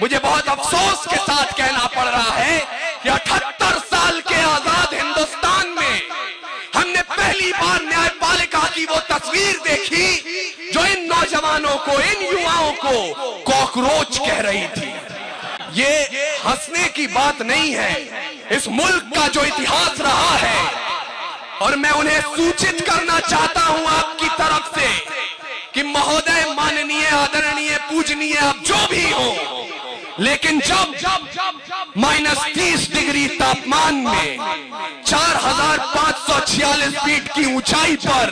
मुझे बहुत अफसोस के साथ कहना पड़ रहा है कि 78 साल के आजाद हिंदुस्तान में हमने पहली बार न्यायपालिका की वो तस्वीर देखी जो इन नौजवानों को, इन युवाओं को कॉकरोच कह रही थी। ये हंसने की बात नहीं है, इस मुल्क का जो इतिहास रहा है, और मैं उन्हें सूचित करना चाहता हूं आपकी तरफ से कि महोदय, माननीय, आदरणीय, पूजनीय, आप जो भी हो, लेकिन जब -30 डिग्री तापमान में 4546 फीट की ऊंचाई पर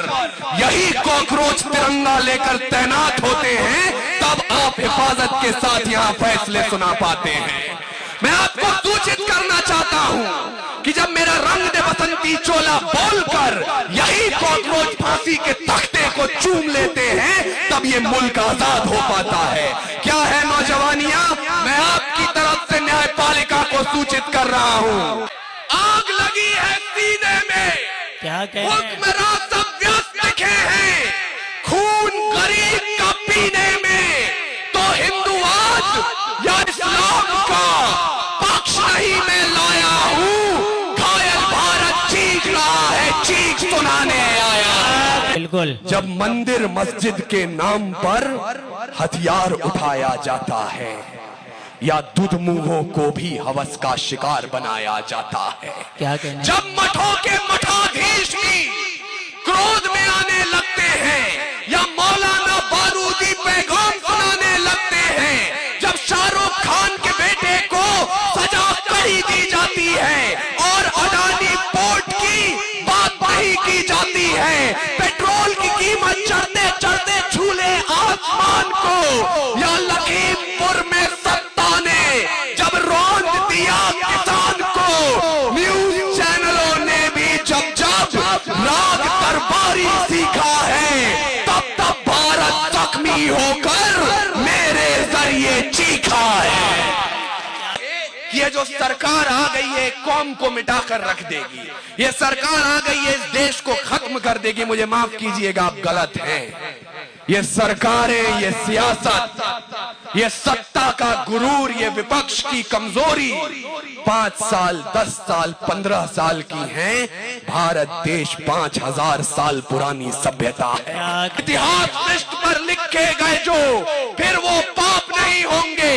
यही कॉकरोच तिरंगा लेकर तैनात होते हैं, तब आप हिफाजत के साथ यहां फैसले सुना पाते हैं। मैं आपको सूचित करना चाहता हूं कि जब मेरा रंग दे बसंती चोला बोलकर यही कॉकरोच फांसी के तख्ते को चूम लेते हैं, तब ये मुल्क आजाद हो पाता है। क्या है नौजवानियां, मैं आपकी तरफ से न्यायपालिका को सूचित कर रहा हूं। आग लगी है सीने में, क्या हुक्मरान सब व्यस्त दिखे हैं खून गरीब का पीने में, तो हिंदुवाद या इस्लाम का पक्ष नहीं मैं लाया हूं। घायल भारत चीख रहा है, चीख सुनाने आया। बिल्कुल। जब मंदिर मस्जिद के नाम पर हथियार उठाया जाता है या दुधमुंहों को भी हवस का शिकार बनाया जाता है, क्या कहना? जब मठों के मठाधीश भी क्रोध में आने लगते हैं या मौलाना बारूदी पैगाम सुनाने लगते हैं, जब शाहरुख खान के बेटे को सजा कही दी जाती है और अडानी पोर्ट की बात नहीं की जाती है, पेट्रोल की कीमत चढ़ते चढ़ते छूले आसमान को, या लखीमपुर में सत्ता ने जब रौंद दिया किसान को, न्यूज चैनलों ने भी जब जब राग दरबारी सीखा है, तब तब भारत जख्मी होकर मेरे जरिए चीखा है। ये जो सरकार आ गई है कौम को मिटाकर रख देगी, ये सरकार आ गई है इस देश को खत्म कर देगी। मुझे माफ कीजिएगा, आप गलत हैं। ये सरकारें, ये सियासत, ये सत्ता का गुरूर, ये विपक्ष की कमजोरी 5 साल, 10 साल, 15 साल की है। भारत देश 5000 साल पुरानी सभ्यता है। इतिहास पृष्ठ पर लिखे गए जो फिर वो पाप नहीं होंगे।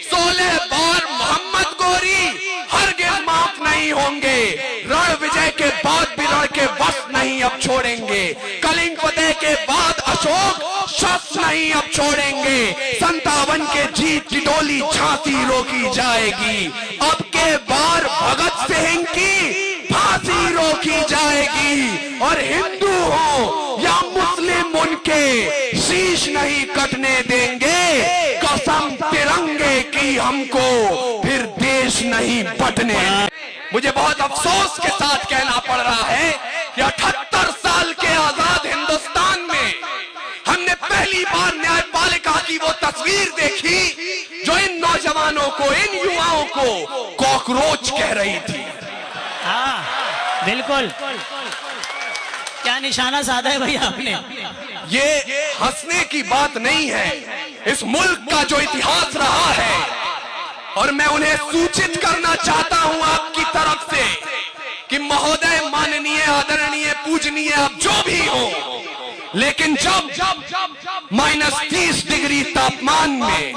16 बार मोहम्मद गोरी हरगिज़ माफ नहीं होंगे। रण विजय के बाद भी रण के वश नहीं अब छोड़ेंगे। कलिंग फतेह के बाद अशोक शस्त्र नहीं अब छोड़ेंगे। 57 के जीत की डोली झांसी रोकी जाएगी। अब के बार भगत सिंह की फांसी रोकी जाएगी। और हिंदू हो या मुस्लिम, उनके शीश नहीं कटने देंगे। कसम तिरंगे की हमको फिर देश नहीं बटने। मुझे बहुत अफसोस के साथ कहना पड़ रहा है कि 78 साल के आजाद हिंदुस्तान में हमने पहली बार न्यायपालिका की वो तस्वीर देखी जो इन नौजवानों को, इन युवाओं को कॉकरोच कह रही थी। हाँ, बिल्कुल। क्या निशाना साधा है भाई आपने। ये हंसने की बात नहीं है, इस मुल्क का जो इतिहास रहा है, और मैं उन्हें सूचित करना चाहता हूं आपकी तरफ से कि महोदय, माननीय, आदरणीय, पूजनीय, आप जो भी हो, लेकिन जब -30 डिग्री तापमान में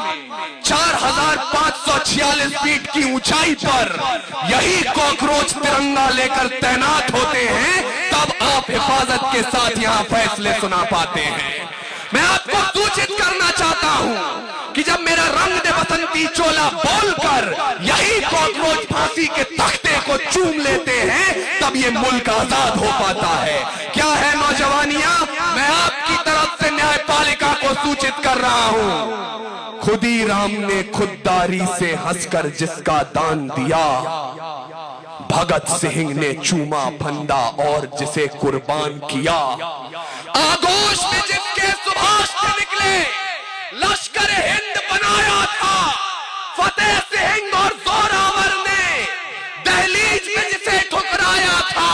4546 फीट की ऊंचाई पर यही कॉकरोच तिरंगा लेकर तैनात होते हैं, तब आप हिफाजत के साथ यहां फैसले सुना पाते हैं। मैं आपको सूचित करना चाहता हूं कि जब मेरा रंग दे बसंती चोला बोलकर यही कॉकरोच फांसी के तख्ते को चूम लेते हैं, तब ये मुल्क आजाद हो पाता है। क्या है नौजवानियां, मैं आपकी तरफ से न्यायपालिका को सूचित कर रहा हूं। खुदी राम ने खुददारी से हंसकर जिसका दान दिया, भगत सिंह ने चूमा फंदा और जिसे कुर्बान किया। आगोश में जिसके सुभाष निकले, लश्कर हिंद बनाया था फतेह सिंह और जोरावर ने, दहलीज में जिसे ठुकराया था।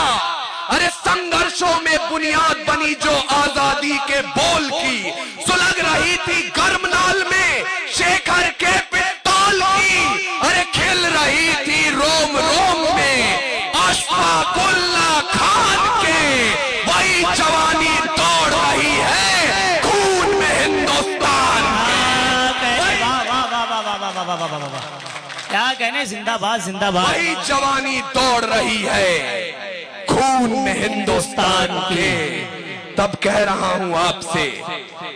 अरे संघर्षों में बुनियाद बनी जो आजादी के बोल की, सुलग रही थी गर्मनाल में शेखर के पिस्तौल क्या कहने, जिंदाबाद जिंदाबाद। वही जवानी दौड़ रही है खून में हिंदुस्तान के। तब कह रहा हूं आपसे,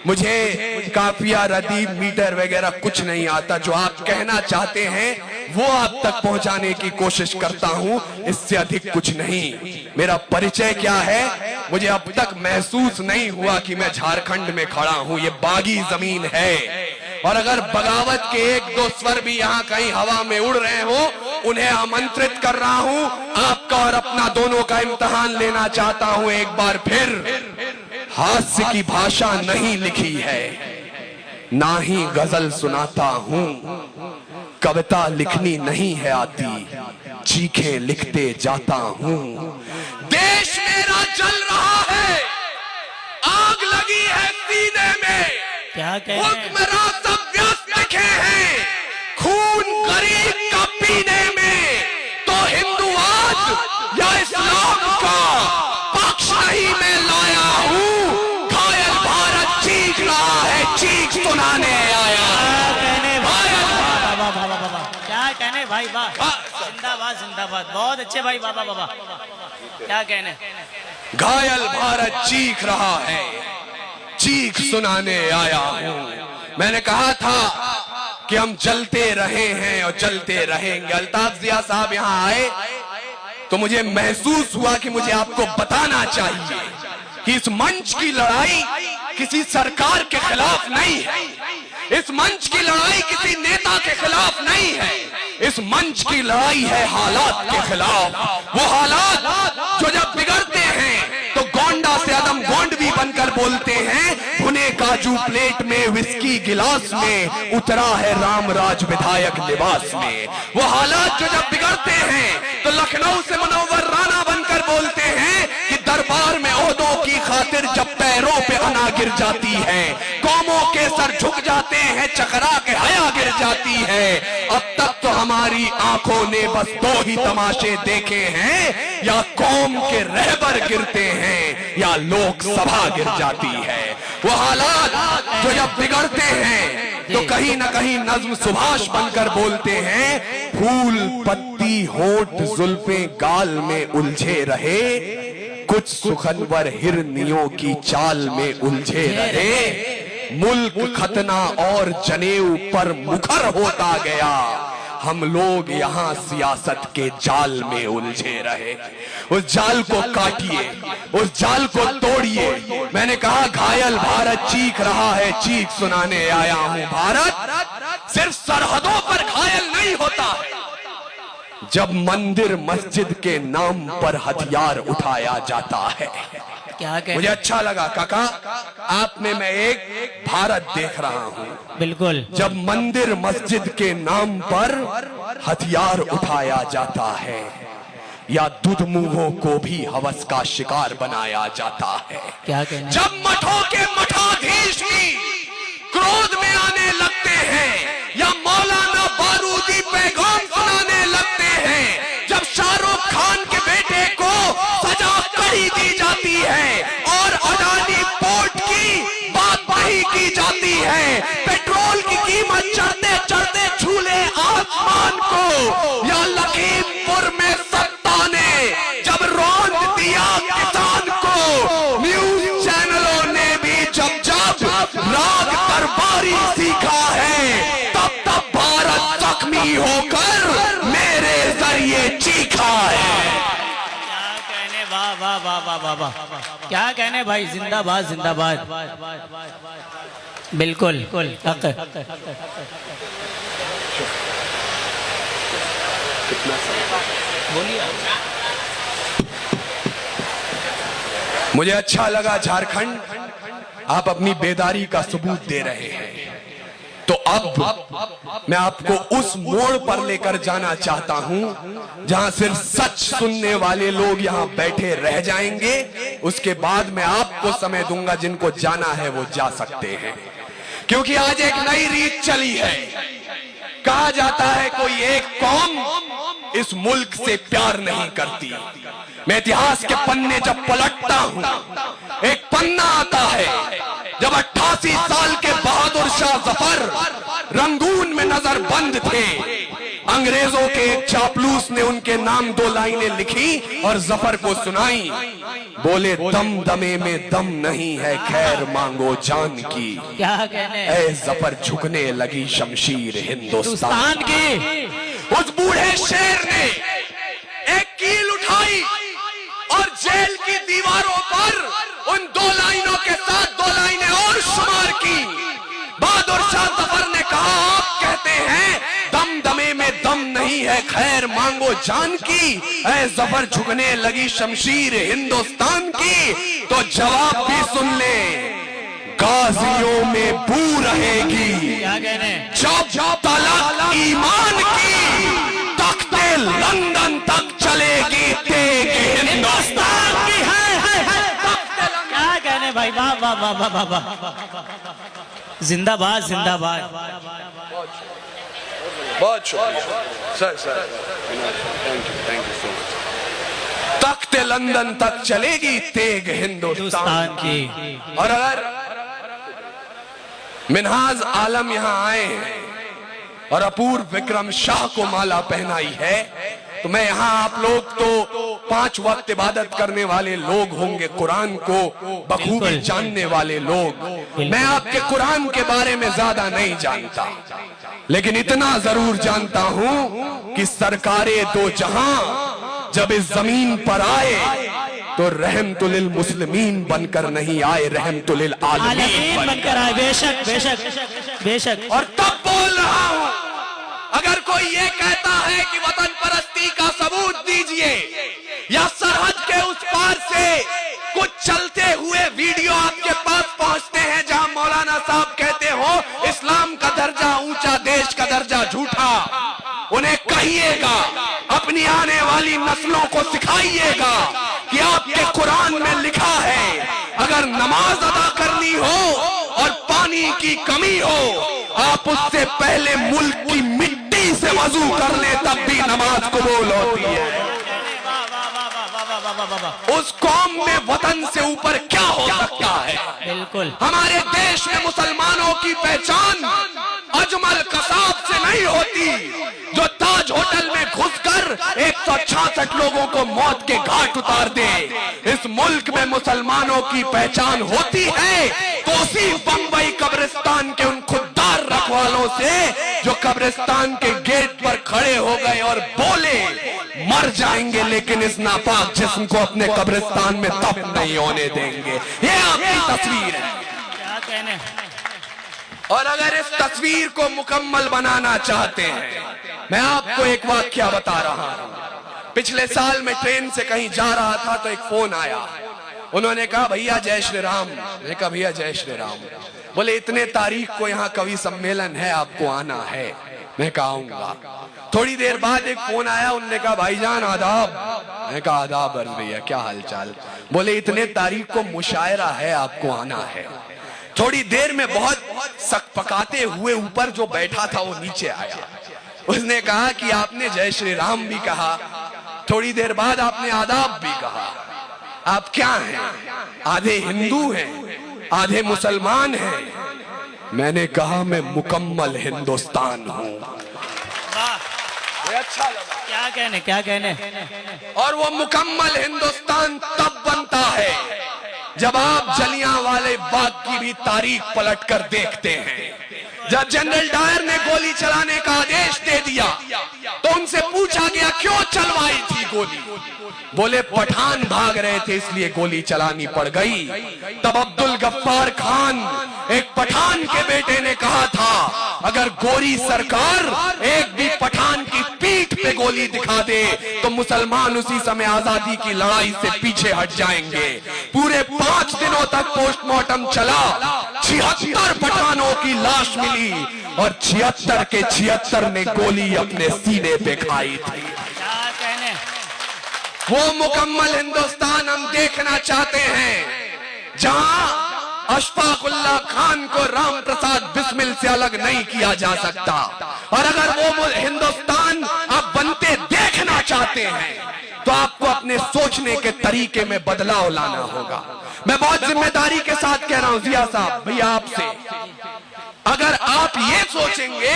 मुझे काफिया रदीफ मीटर वगैरह कुछ नहीं आता। जो आप कहना चाहते हैं वो आप तक पहुंचाने की कोशिश करता हूं, इससे अधिक कुछ नहीं। मेरा परिचय क्या है, मुझे अब तक महसूस नहीं हुआ कि मैं झारखंड में खड़ा हूं। ये बागी जमीन है, और अगर बगावत के एक दो स्वर भी यहाँ कहीं हवा में उड़ रहे हो, उन्हें आमंत्रित कर रहा हूं। आपका और अपना दोनों का इम्तिहान लेना चाहता हूं एक बार फिर। हास्य की भाषा नहीं लिखी है, ना ही गजल सुनाता हूं। कविता लिखनी नहीं है आती, चीखे लिखते जाता हूं। देश मेरा जल रहा है, आग लगी है सीने में। क्या कह हुक्मरान सब व्यस्त लिखे हैं खून गरीब का पीने में। तो हिंदुवाद या इस्लाम का पक्ष नहीं मैं लाया हूं। घायल भारत चीख रहा है, चीख सुनाने आया। क्या कहने भाई, वाह, जिंदाबाद जिंदाबाद, बहुत अच्छे भाई, बाबा बाबा। क्या कहने, घायल भारत चीख रहा है, चीख सुनाने आया हूं। मैंने कहा था कि हम जलते रहे हैं और जलते रहेंगे। अल्ताफ जिया साहब यहां आए तो मुझे महसूस हुआ कि मुझे आपको बताना चाहिए कि इस मंच की लड़ाई किसी सरकार के खिलाफ नहीं है। इस मंच की लड़ाई किसी नेता के खिलाफ नहीं है। इस मंच की लड़ाई है हालात के खिलाफ। वो हालात जो जब बिगड़ते हैं तो गोंडा से अदम गोंडवी बनकर बोलते हैं, भुने काजू प्लेट में, विस्की गिलास में, उतरा है रामराज विधायक लिबास में। वो हालात जो जब बिगड़ते हैं तो लखनऊ से मनोवर राणा बनकर बोलते हैं कि दरबार में ओहदों की खातिर जब पैरों पे अना गिर जाती है, कौमों के सर झुक जाते हैं, चकरा के हया गिर जाती है। अब तक तो हमारी आंखों ने बस दो ही तमाशे देखे हैं, या कौम के रहबर गिरते हैं या लोकसभा गिर जाती है। वो हालात जो जब बिगड़ते हैं तो कहीं ना कहीं नज्म सुभाष बनकर बोलते हैं, फूल पत्ती होठ जुल्फे गाल में उलझे रहे, कुछ सुखनवर हिरनियों की चाल में उलझे रहे। मुल्क खतना और जनेऊ पर मुखर होता गया, हम लोग यहाँ सियासत के जाल में उलझे रहे। उस जाल को काटिए, उस जाल को तोड़िए। मैंने कहा घायल भारत चीख रहा है, चीख सुनाने आया हूं। भारत सिर्फ सरहदों पर घायल नहीं होता है, जब मंदिर मस्जिद के नाम पर हथियार उठाया जाता है। क्या कह, मुझे अच्छा लगा काका, आप में मैं एक भारत देख रहा हूँ। बिल्कुल, जब मंदिर मस्जिद के नाम पर हथियार उठाया जाता है, या दुधमुंहों को भी हवस का शिकार बनाया जाता है। क्या कहना, जब मठों के मठाधीश भी क्रोध में आने लगते हैं, या मौलाना बारूदी पैगाम सुनाने लगते हैं, जब शाहरुख खान के बेटे को सजा कड़ी दी जाती है और अडानी पोर्ट की बात वही की जाती है, पेट्रोल की कीमत चढ़ते चढ़ते छूले आसमान को, या लखीमपुर में सत्ता ने जब रौंद दिया किसान को, न्यूज चैनलों ने भी जब जब राग दरबारी सीखा है, तब तब भारत जख्मी होकर मेरे जरिए चीखा है। क्या कहने, वाह वाह वाह वाह वाह वाह, क्या कहने भाई, जिंदाबाद जिंदाबाद, बिल्कुल। बोलिए। मुझे अच्छा लगा झारखंड, आप अपनी बेदारी का सबूत दे रहे हैं। तो अब मैं आपको उस मोड़ पर लेकर जाना चाहता हूं जहां सिर्फ सच सुनने वाले लोग यहां बैठे रह जाएंगे। उसके बाद मैं आपको समय दूंगा, जिनको जाना है वो जा सकते हैं। क्योंकि आज एक नई रीत चली है। कहा जाता है कोई एक कौम इस मुल्क से प्यार नहीं करती। मैं इतिहास के पन्ने जब पलटता हूं, एक पन्ना आता है जब 88 साल के बहादुर शाह जफर रंगून में नजर बंद थे, अंग्रेजों के एक चापलूस ने उनके नाम 2 लाइनें लिखी और जफर को सुनाई। बोले दम दमे में दम नहीं है, खैर मांगो जान की। क्या कहने, ऐ जफर झुकने लगी शमशीर हिंदुस्तान की। उस बूढ़े शेर ने एक कील उठाई और जेल की दीवारों पर उन 2 लाइनों के साथ 2 लाइनें और शुमार की। बहादुर शाह जफर ने कहा, आप कहते हैं दम दमे में दम नहीं है, खैर मांगो जान की। ऐ जफर झुकने लगी शमशीर हिंदुस्तान की। तो जवाब भी सुन ले, गाजियों में बू रहेगी क्या कहने, जब तलक ईमान की, तख्ते लंदन तक चलेगी तेग हिंदुस्तान की। क्या कहने भाई, वाह वाह वाह वाह वाह, जिंदाबाद जिंदाबाद। बहुत शुक्रिया sir, thank you so much. तख्ते लंदन तक चलेगी तेग हिंदुस्तान की। और अगर मिन्हाज आलम यहां आए हैं और अपूर्व विक्रम शाह को माला पहनाई है, तो मैं यहां आप लोग तो 5 वक्त इबादत करने वाले लोग होंगे, कुरान को बखूबी जानने वाले लोग। मैं आपके कुरान के बारे में ज्यादा नहीं जानता, लेकिन इतना जरूर जानता हूं कि सरकारे दो जहां जब इस जमीन पर आए तो रहमतुलिल मुस्लिमीन बनकर नहीं आए, रहमतुलिल आलमीन बनकर आए। बेशक बेशक बेशक। और तब बोल रहा हूं, अगर कोई ये कहता है कि वतन परस्ती का सबूत दीजिए, या सरहद के उस पार से कुछ चलते हुए वीडियो आपके पास पहुंचते हैं जहां मौलाना साहब कहते हो इस्लाम का दर्जा ऊंचा, देश का दर्जा झूठा, उन्हें कहिएगा, अपनी आने वाली नस्लों को सिखाइएगा कि आपके कुरान में लिखा है अगर नमाज अदा करनी हो और पानी की कमी हो, आप उससे पहले मुल्क की मिट्टी से वजू कर ले, तब भी नमाज कबूल होती है। उस कौम में वतन से ऊपर क्या हो सकता है? बिल्कुल। हमारे देश में मुसलमानों की पहचान अजमल कसाब से नहीं होती, जो ताज होटल में घुसकर 166 लोगों को मौत के घाट उतार दे। इस मुल्क में मुसलमानों की पहचान होती है तो उसी बंबई कब्रिस्तान के उन खुददार रखवालों से जो कब्रिस्तान के गेट पर खड़े हो गए और बोले मर जाएंगे लेकिन इस नापाक जिस्म को अपने कब्रिस्तान में दफन नहीं होने देंगे। ये आपकी तस्वीर है। क्या कहने। और अगर इस तस्वीर को मुकम्मल बनाना चाहते हैं, मैं आपको एक वाकया बता रहा हूं। पिछले साल मैं ट्रेन से कहीं जा रहा था तो एक फोन आया, उन्होंने कहा भैया जय श्री राम। मैंने कहा भैया जय श्री राम। बोले इतने तारीख को यहाँ कवि सम्मेलन है, आपको आना है। मैं कहा आऊंगा। थोड़ी देर बाद एक फोन आया, उन्होंने कहा भाईजान आदाब। मैंने कहा आदाब अर्ज भैया, क्या हालचाल। बोले इतने तारीख को मुशायरा है, आपको आना है। थोड़ी देर में बहुत सकपकाते हुए ऊपर जो बैठा था वो नीचे आया, उसने कहा कि आपने जय श्री राम भी कहा, थोड़ी देर बाद आपने आदाब भी कहा, आप क्या हैं? आधे हिंदू हैं, आधे मुसलमान हैं। मैंने कहा मैं मुकम्मल हिंदुस्तान हूं। अच्छा लगा। क्या कहने क्या कहने। और वो मुकम्मल हिंदुस्तान तब बनता है जब आप जलियांवाले बाग की भी तारीख पलटकर देखते हैं। जब जनरल डायर ने गोली चलाने का आदेश दे दिया तो उनसे पूछा गया क्यों चलवाई थी गोली। बोले पठान भाग रहे थे इसलिए गोली चलानी पड़ गई। तब अब्दुल गफ्फार खान एक पठान के बेटे ने कहा था अगर गोरी सरकार एक भी पठान की पीठ पे गोली दिखा दे तो मुसलमान उसी समय आजादी की लड़ाई से पीछे हट जाएंगे। पूरे 5 दिनों तक पोस्टमार्टम चला, 76 पठानों की लाश मिली और 76 के 76 ने गोली अपने सीने पे खाई थी। क्या कहने। वो मुकम्मल हिंदुस्तान हम देखना चाहते हैं जहां अशफाकुल्लाह खान को राम प्रसाद बिस्मिल से अलग नहीं किया जा सकता। और अगर वो हिंदुस्तान आप बनते देखना चाहते हैं तो आपको अपने सोचने के तरीके में बदलाव लाना होगा। मैं बहुत जिम्मेदारी के साथ कह रहा हूं जिया साहब भैया आपसे, अगर आप ये सोचेंगे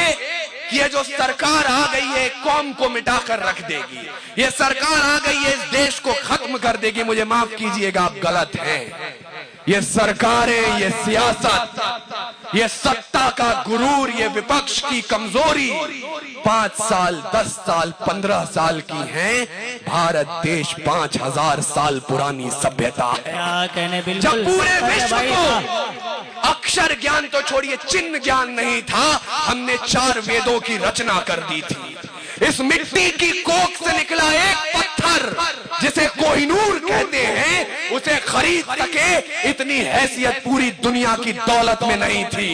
कि ये जो सरकार आ गई है कौम को मिटाकर रख देगी, ये सरकार आ गई है इस देश को खत्म कर देगी, मुझे माफ कीजिएगा आप गलत हैं। ये सरकारें, ये सियासत, ये सत्ता का गुरूर, ये विपक्ष की कमजोरी 5 साल 10 साल 15 साल की है। भारत देश 5000 साल पुरानी सभ्यता है। क्या कहने, बिल्कुल जब पूरे विश्व भाई, को अक्षर ज्ञान तो छोड़िए चिन्ह ज्ञान नहीं था, हमने 4 वेदों की रचना कर दी थी। इस मिट्टी की कोख से निकला एक पत्थर जिसे कोहिनूर कहते हैं, उसे खरीद सके इतनी हैसियत पूरी दुनिया की दौलत में नहीं थी।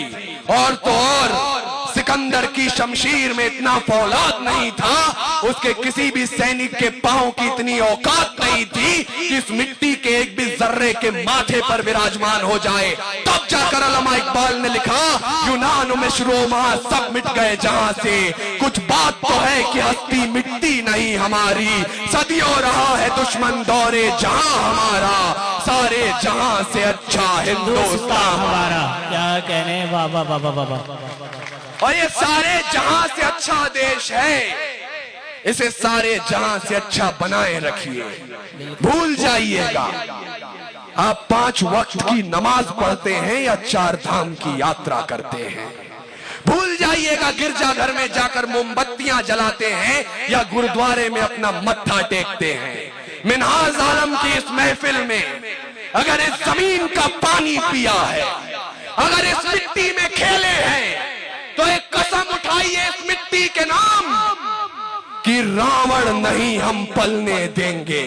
और तो और सिकंदर की शमशीर में इतना फौलाद नहीं था, उसके किसी भी सैनिक के पांव की इतनी औकात नहीं थी कि इस मिट्टी के एक भी जर्रे के माथे पर विराजमान हो जाए। तब जाकर अल्लामा इकबाल ने लिखा, यूनान में रोमा सब मिट गए जहां से, कुछ बात तो है कि हस्ती मिट्टी नहीं हमारी, सदियों रहा है दुश्मन दौरे जहां हमारा, सारे जहां से अच्छा हिंदुस्तान हमारा। क्या कहने, बाबा बाबा बाबा। और ये सारे जहां से अच्छा देश है, इसे सारे जहां से अच्छा बनाए रखिए। भूल जाइएगा आप 5 वक्त की नमाज पढ़ते हैं या 4 धाम की यात्रा करते हैं। भूल जाइएगा गिरजाघर में जाकर मोमबत्तियां जलाते हैं या गुरुद्वारे में अपना मत्था टेकते हैं। मिन्हाज आलम की इस महफिल में अगर इस जमीन का पानी पिया है, अगर इस मिट्टी में खेले हैं, तो एक कसम उठाइए इस मिट्टी के नाम कि रावण नहीं हम पलने देंगे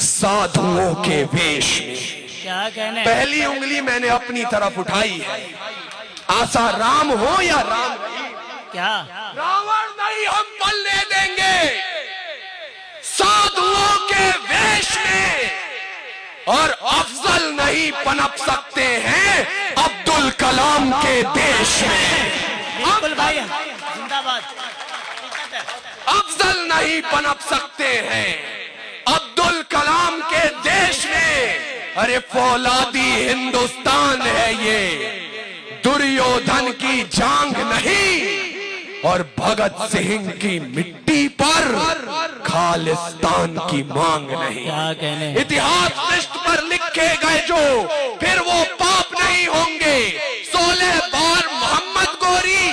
साधुओं के वेश में। क्या कहने, पहली उंगली मैंने अपनी तरफ उठाई है, आशा राम हो या राम नहीं, क्या रावण नहीं हम पलने देंगे साधुओं के वेश में। और अफजल नहीं पनप सकते हैं अब्दुल कलाम के देश में। बिल्कुल भाई, जिंदाबाद। अफजल नहीं पनप सकते हैं अब्दुल कलाम के देश में। अरे फौलादी हिंदुस्तान है ये, दुर्योधन की जांग नहीं और भगत सिंह की मिट्टी पर खालिस्तान की मांग नहीं। क्या कहने, इतिहास पृष्ठ पर लिखे गए जो फिर वो पाप नहीं होंगे। 16 बार मोहम्मद गोरी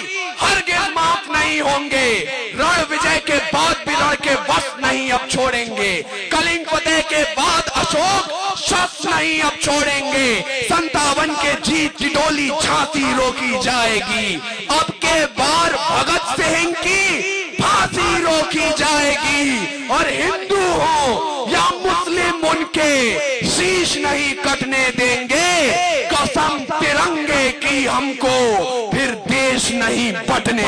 हरगिज़ माफ नहीं होंगे। रण विजय के बाद भी रण के वश नहीं अब छोड़ेंगे। कलिंग फतेह के बाद अशोक शस्त्र नहीं अब छोड़ेंगे। 57 के जीत की डोली झांसी रोकी जाएगी। अब के बार भगत सिंह की फांसी रोकी जाएगी। और हिंदू हो या मुस्लिम उनके शीश नहीं कटने देंगे। कसम तिरंगे की हमको फिर देश नहीं बटने।